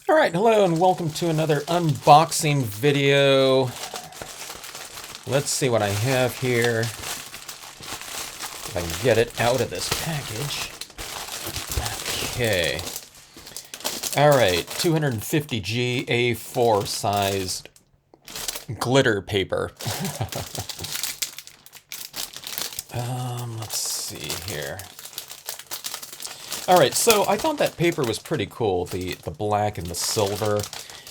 Alright, hello and welcome to another unboxing video. Let's see what I have here. If I can get it out of this package. Okay. Alright, 250G A4 sized glitter paper. Let's see here. Alright, so I thought that paper was pretty cool, the black and the silver,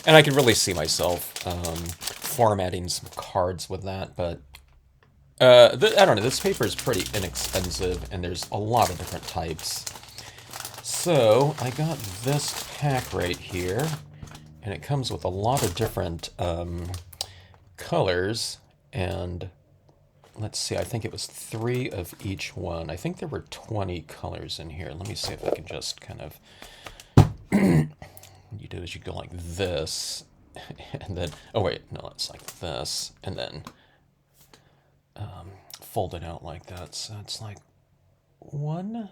and I could really see myself formatting some cards with that, but I don't know, this paper is pretty inexpensive, and there's a lot of different types. So, I got this pack right here, and it comes with a lot of different colors, and let's see, I think it was 3 of each one. I think there were 20 colors in here. Let me see if I can just kind of... What you do is you go like this, and then... Oh wait, no, it's like this, and then fold it out like that. So it's like 1,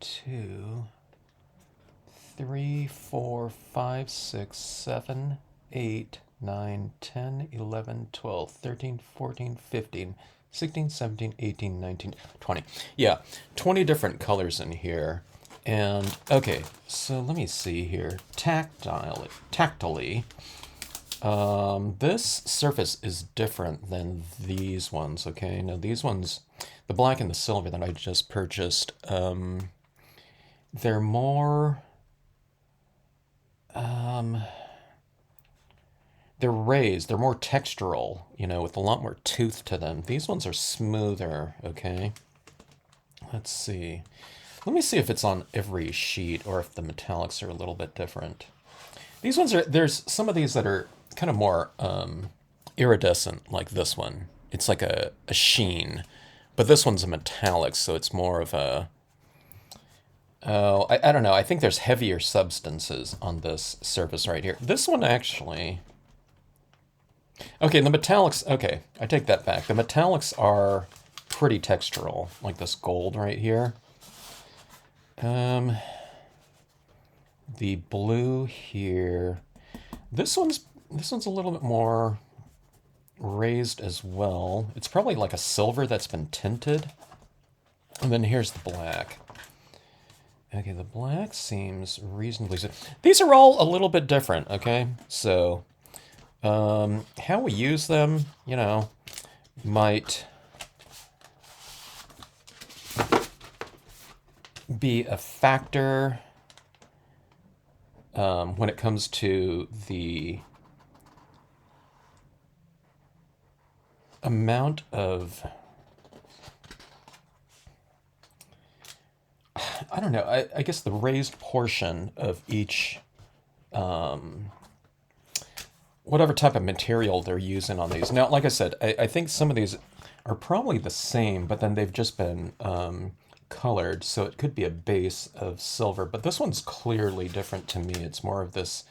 2, 3, 4, 5, 6, 7, 8, 9, 10, 11, 12, 13, 14, 15, 16, 17, 18, 19, 20. Yeah, 20 different colors in here. And, okay, so let me see here. Tactily, this surface is different than these ones, okay? Now, these ones, the black and the silver that I just purchased, they're more... they're raised, they're more textural, you know, with a lot more tooth to them. These ones are smoother, okay? Let's see. Let me see if it's on every sheet or if the metallics are a little bit different. These ones are, there's some of these that are kind of more iridescent, like this one. It's like a sheen, but this one's a metallic, so it's more of a... Oh, I don't know. I think there's heavier substances on this surface right here. This one actually... Okay, the metallics... Okay, I take that back. The metallics are pretty textural, like this gold right here. The blue here... This one's a little bit more raised as well. It's probably like a silver that's been tinted. And then here's the black. Okay, the black seems reasonably... These are all a little bit different, okay? So, how we use them, you know, might be a factor when it comes to the amount of... I don't know, I guess the raised portion of each, whatever type of material they're using on these. Now, like I said, I think some of these are probably the same, but then they've just been colored, so it could be a base of silver. But this one's clearly different to me. It's more of this,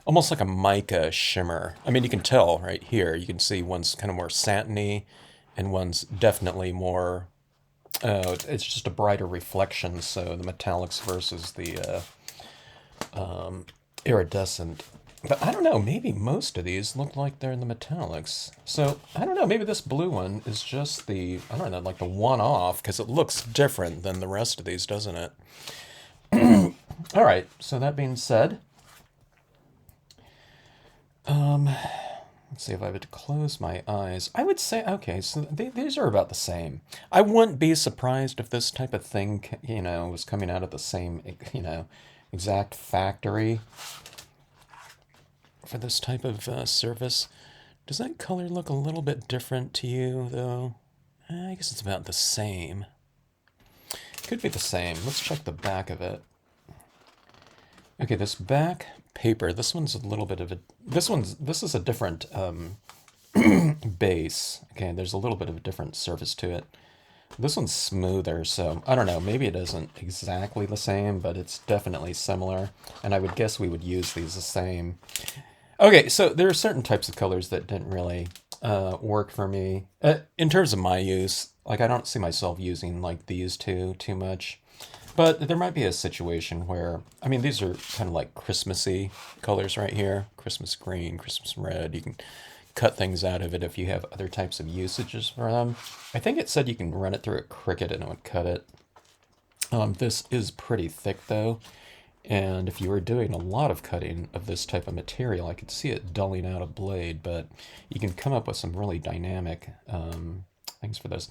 almost like a mica shimmer. I mean, you can tell right here. You can see one's kind of more satiny, and one's definitely more... it's just a brighter reflection, so the metallics versus the iridescent. But I don't know, maybe most of these look like they're in the metallics. So, I don't know, maybe this blue one is just the, I don't know, like the one-off, because it looks different than the rest of these, doesn't it? Alright, so that being said, let's see if I would close my eyes. I would say, okay, so these are about the same. I wouldn't be surprised if this type of thing, you know, was coming out of the same, you know, exact factory for this type of surface. Does that color look a little bit different to you, though? I guess it's about the same. Could be the same. Let's check the back of it. Okay, this back paper, this one's a little bit of a... This is a different base. Okay, there's a little bit of a different surface to it. This one's smoother, so I don't know, maybe it isn't exactly the same, but it's definitely similar, and I would guess we would use these the same. Okay, so there are certain types of colors that didn't really work for me. In terms of my use, like I don't see myself using like these two too much. But there might be a situation where, I mean, these are kind of like Christmassy colors right here. Christmas green, Christmas red. You can cut things out of it if you have other types of usages for them. I think it said you can run it through a Cricut and it would cut it. This is pretty thick though. And if you were doing a lot of cutting of this type of material, I could see it dulling out a blade, but you can come up with some really dynamic things for this.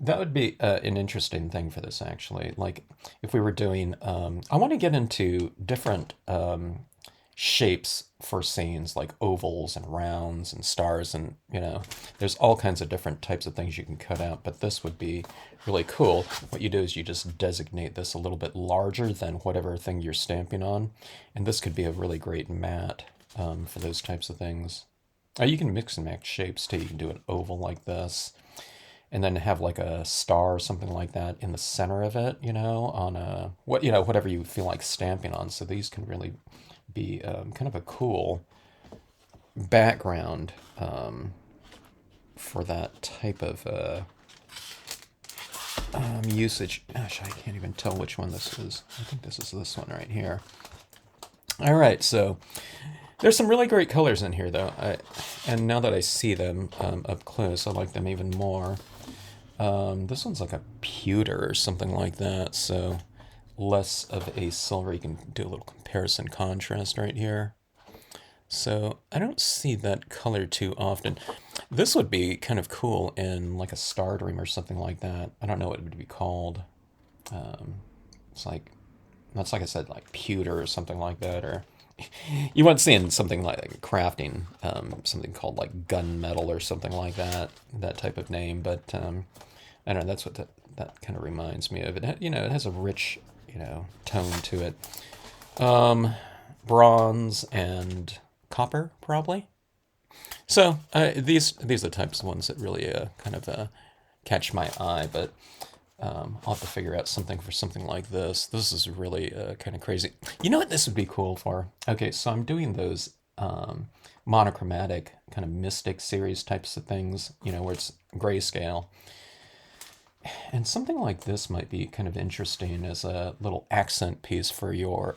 That would be an interesting thing for this, actually. Like if we were doing, I want to get into different shapes for scenes, like ovals and rounds and stars, and there's all kinds of different types of things you can cut out, but this would be really cool. What you do is you just designate this a little bit larger than whatever thing you're stamping on, and this could be a really great mat for those types of things. You can mix and match shapes too. You can do an oval like this, and then have like a star or something like that in the center of it, on a whatever you feel like stamping on. So these can really be kind of a cool background for that type of usage. Gosh, I can't even tell which one this is. I think this is this one right here. All right, so there's some really great colors in here, though. And now that I see them up close, I like them even more. This one's like a pewter or something like that, so less of a silver. You can do a little comparison contrast right here. So I don't see that color too often. This would be kind of cool in like a star dream or something like that. I don't know what it would be called. It's like, that's like I said, like pewter or something like that, or you won't see in something like crafting, something called like gunmetal or something like that, that type of name. But I don't know, that's what that kind of reminds me of. It has a rich, tone to it. Bronze and copper, probably. So these are the types of ones that really kind of catch my eye, but I'll have to figure out something for something like this. This is really kind of crazy. You know what this would be cool for? Okay, so I'm doing those monochromatic kind of mystic series types of things, where it's grayscale. And something like this might be kind of interesting as a little accent piece for your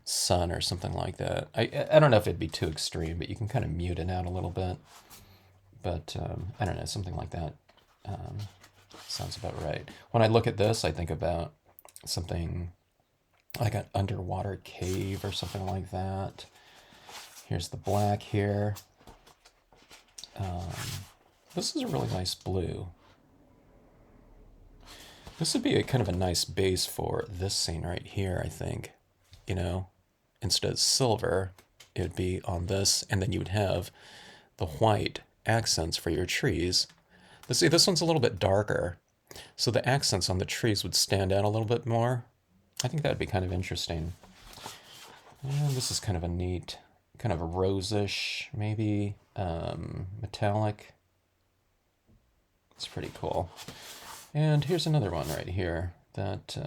sun or something like that. I don't know if it'd be too extreme, but you can kind of mute it out a little bit. But I don't know, something like that sounds about right. When I look at this, I think about something like an underwater cave or something like that. Here's the black here. This is a really nice blue. This would be a kind of a nice base for this scene right here, I think. Instead of silver, it would be on this, and then you would have the white accents for your trees. See, this one's a little bit darker, so the accents on the trees would stand out a little bit more. I think that would be kind of interesting. And this is kind of a neat, kind of a rosish, maybe, metallic. It's pretty cool. And here's another one right here that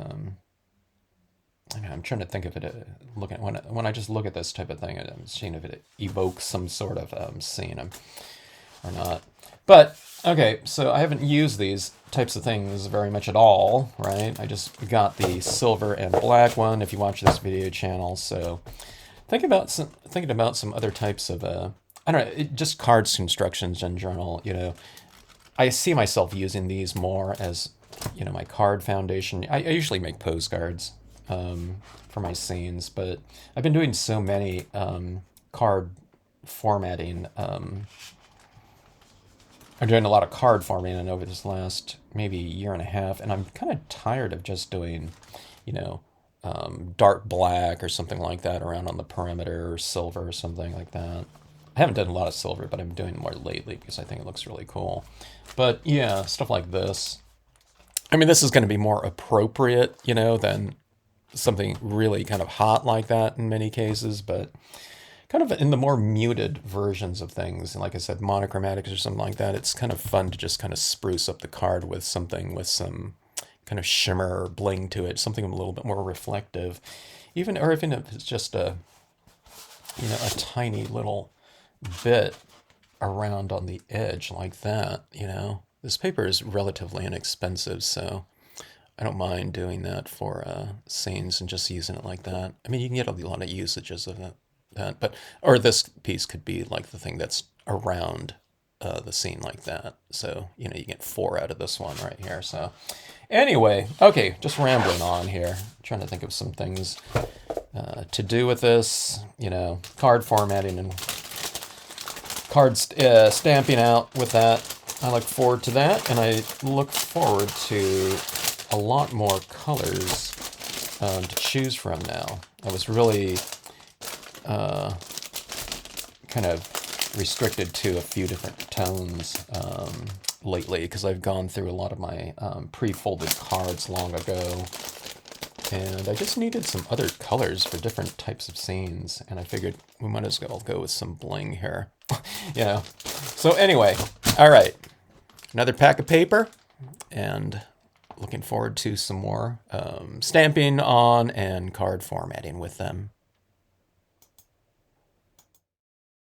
I'm trying to think of it. When I just look at this type of thing, I'm seeing if it evokes some sort of scene or not. But okay, so I haven't used these types of things very much at all, right? I just got the silver and black one. If you watch this video channel, so thinking about some other types of I don't know, just cards constructions in general. I see myself using these more as, my card foundation. I usually make postcards for my scenes, but I've been doing so many card formatting. I'm doing a lot of card formatting over this last maybe year and a half, and I'm kind of tired of just doing, dark black or something like that around on the perimeter, or silver or something like that. I haven't done a lot of silver, but I'm doing more lately because I think it looks really cool. But yeah, stuff like this. I mean, this is going to be more appropriate, than something really kind of hot like that in many cases, but kind of in the more muted versions of things. And like I said, monochromatics or something like that, it's kind of fun to just kind of spruce up the card with something with some kind of shimmer or bling to it, something a little bit more reflective. Even if it's just a tiny little bit around on the edge like that. This paper is relatively inexpensive, so I don't mind doing that for scenes and just using it like that. I mean, you can get a lot of usages of that, but or this piece could be like the thing that's around the scene like that. So you know, you get 4 out of this one right here. So anyway, okay, just rambling on here, trying to think of some things to do with this. You know, card formatting and card stamping out with that. I look forward to that, and I look forward to a lot more colors to choose from now. I was really kind of restricted to a few different tones lately because I've gone through a lot of my pre-folded cards long ago, and I just needed some other colors for different types of scenes, and I figured we might as well go with some bling here. You know. So anyway, all right, another pack of paper, and looking forward to some more stamping on and card formatting with them.